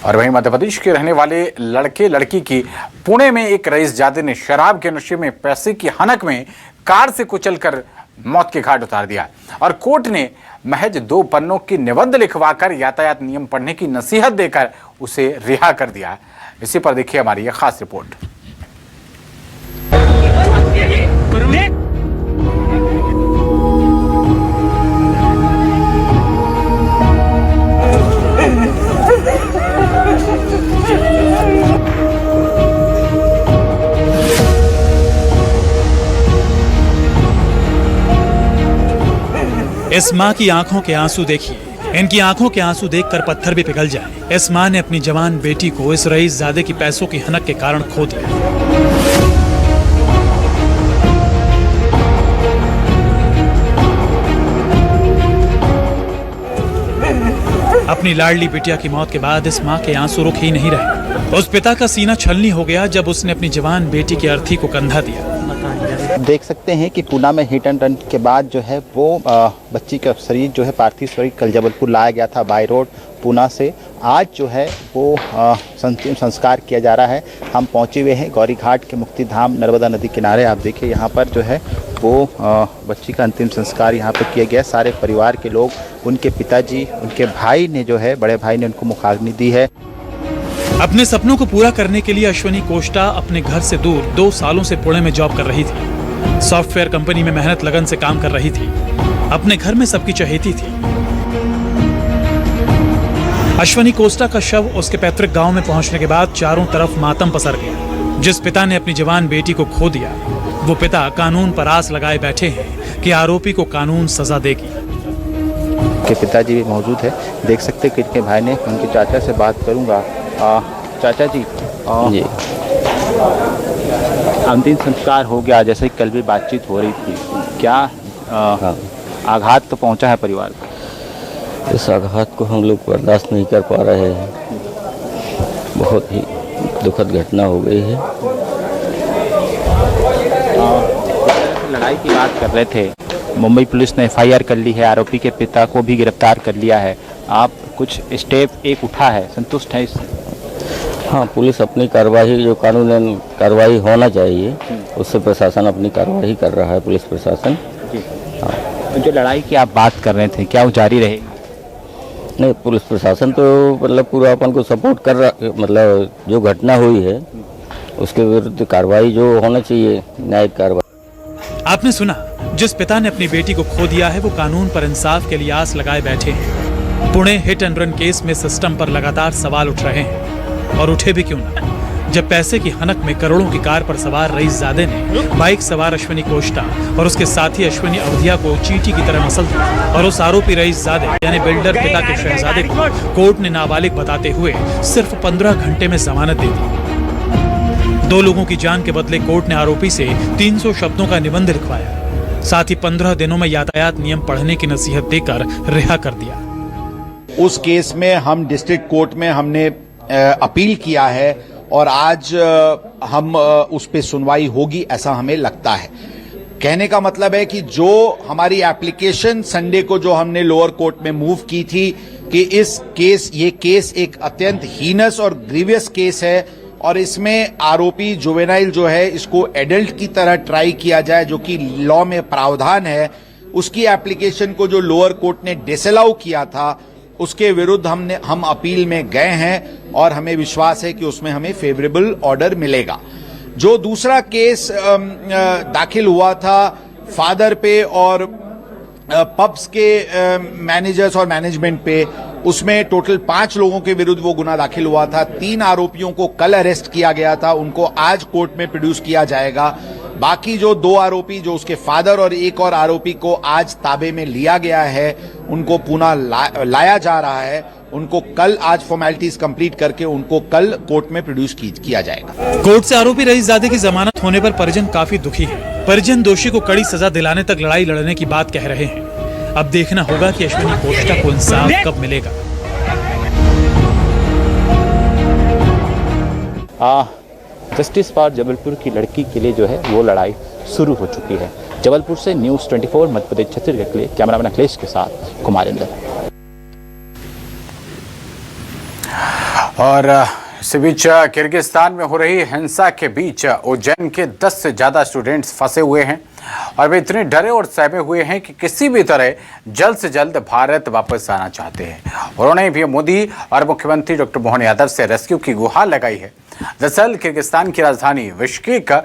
और वहीं मध्य प्रदेश के रहने वाले लड़के लड़की की पुणे में एक रईसजादे ने शराब के नशे में पैसे की हनक में कार से कुचलकर मौत के घाट उतार दिया और कोर्ट ने महज 2 पन्नों की निबंध लिखवाकर यातायात नियम पढ़ने की नसीहत देकर उसे रिहा कर दिया। इसी पर देखिए हमारी यह खास रिपोर्ट। इस माँ की आंखों के आंसू देखिए, इनकी आंखों के आंसू देखकर पत्थर भी पिघल जाए। इस माँ ने अपनी जवान बेटी को इस रईसजादे की पैसों की हनक के कारण खो दिया। अपनी लाडली बिटिया की मौत के बाद इस माँ के आंसू रुक ही नहीं रहे। उस पिता का सीना छलनी हो गया जब उसने अपनी जवान बेटी की अर्थी को कंधा दिया। देख सकते हैं कि पूना में हिट एंड रन के बाद जो है वो बच्ची का शरीर जो है पार्थिव शरीर कल जबलपुर लाया गया था बाई रोड पूना से। आज जो है वो अंतिम संस्कार किया जा रहा है। हम पहुंचे हुए हैं गौरी घाट के मुक्तिधाम नर्मदा नदी किनारे। आप देखिए यहाँ पर जो है वो बच्ची का अंतिम संस्कार यहाँ पर किया गया। सारे परिवार के लोग, उनके पिताजी, उनके भाई ने जो है, बड़े भाई ने उनको मुखाग्नि दी है। अपने सपनों को पूरा करने के लिए अश्वनी कोष्टा अपने घर से दूर 2 सालों से पुणे में जॉब कर रही थी। सॉफ्टवेयर कंपनी में मेहनत लगन से काम कर रही थी। अपने घर में सबकी चहेती थी। अश्वनी कोष्टा का शव उसके पैतृक गांव में पहुंचने के बाद चारों तरफ मातम पसर गया। जिस पिता ने अपनी जवान बेटी को खो दिया, वो पिता कानून पर आस लगाए बैठे हैं कि आरोपी को कानून सजा देगी। के पिताजी भी मौजूद है, देख सकते हैं कि भाई ने, उनके चाचा से बात करूंगा। चाचा जी, अंतिम संस्कार हो गया, जैसे कल भी बातचीत हो रही थी, क्या आघात तो पहुंचा है परिवार को? इस आघात को हम लोग बर्दाश्त नहीं कर पा रहे हैं। बहुत ही दुखद घटना हो गई है। लड़ाई की बात कर रहे थे, मुंबई पुलिस ने FIR कर ली है, आरोपी के पिता को भी गिरफ्तार कर लिया है। आप कुछ स्टेप एक उठा है, संतुष्ट है इससे? हाँ, पुलिस अपनी कार्रवाई, जो कानूनन कार्रवाई होना चाहिए उससे प्रशासन अपनी कार्रवाई कर रहा है, पुलिस प्रशासन। हाँ। जो लड़ाई की आप बात कर रहे थे, क्या वो जारी रहेगी? नहीं, पुलिस प्रशासन तो मतलब पूरा अपन को सपोर्ट कर रहा, मतलब जो घटना हुई है उसके विरुद्ध कार्रवाई जो होना चाहिए, न्यायिक कार्रवाई। आपने सुना, जिस पिता ने अपनी बेटी को खो दिया है वो कानून पर इंसाफ के लिए आस लगाए बैठे हैं। Pune hit and run case में सिस्टम पर लगातार सवाल उठ रहे हैं, और उठे भी क्यों ना, जब पैसे की हनक में करोड़ों की कार पर सवार रईसजादे ने बाइक सवार अश्वनी कोष्टा और उसके साथी अश्वनी अवधिया को चींटी की तरह मसल दिया और उस आरोपी रईसजादे यानी बिल्डर पिता के शहजादे को कोर्ट ने नाबालिग बताते हुए सिर्फ 15 घंटे में जमानत दे दी। 2 लोगों की जान के बदले कोर्ट ने आरोपी से 300 शब्दों का निबंध लिखवाया। साथ ही 15 दिनों में यातायात नियम पढ़ने की नसीहत देकर रिहा कर दिया। उस केस में हम डिस्ट्रिक्ट कोर्ट में हमने अपील किया है और आज हम उस पे सुनवाई होगी, ऐसा हमें लगता है। कहने का मतलब है कि जो हमारी एप्लीकेशन संडे को जो हमने लोअर कोर्ट में मूव की थी कि ये केस एक अत्यंत हीनस और ग्रीवियस केस है और इसमें आरोपी जुवेनाइल जो है इसको एडल्ट की तरह ट्राई किया जाए, जो कि लॉ में प्रावधान है। उसकी एप्लीकेशन को जो लोअर कोर्ट ने डिसअलाउ किया था, उसके विरुद्ध हम अपील में गए हैं और हमें विश्वास है कि उसमें हमें फेवरेबल ऑर्डर मिलेगा। जो दूसरा केस दाखिल हुआ था फादर पे और पब्स के मैनेजर्स और मैनेजमेंट पे, उसमें टोटल 5 लोगों के विरुद्ध वो गुना दाखिल हुआ था। 3 आरोपियों को कल अरेस्ट किया गया था, उनको आज कोर्ट में प्रोड्यूस किया जाएगा। बाकी जो 2 आरोपी, जो उसके फादर और एक और आरोपी को आज ताबे में लिया गया है, उनको पुनः लाया जा रहा है। उनको कल आज फॉर्मेलिटीज कंप्लीट करके उनको कल कोर्ट में प्रोड्यूस किया जाएगा। कोर्ट से आरोपी रईसजादे की जमानत होने पर परिजन काफी दुखी है। परिजन दोषी को कड़ी सजा दिलाने तक लड़ाई लड़ने की बात कह रहे हैं। अब देखना होगा कि अश्वनी कोष्टा को इंसाफ कब मिलेगा। जस्टिस फॉर जबलपुर की लड़की के लिए जो है वो लड़ाई शुरू हो चुकी है। जबलपुर से न्यूज़ 24 मध्य प्रदेश छत्तीसगढ़ के लिए कैमरामैन अखिलेश के साथ कुमार इंदर। और इसी बीच किर्गिस्तान में हो रही हिंसा के बीच उज्जैन के 10 से ज़्यादा स्टूडेंट्स फंसे हुए हैं और वे इतने डरे और सहमे हुए हैं कि किसी भी तरह जल्द से जल्द भारत वापस आना चाहते हैं। उन्होंने भी मोदी और मुख्यमंत्री डॉक्टर मोहन यादव से रेस्क्यू की गुहार लगाई है। दरअसल किर्गिस्तान की राजधानी बिश्केक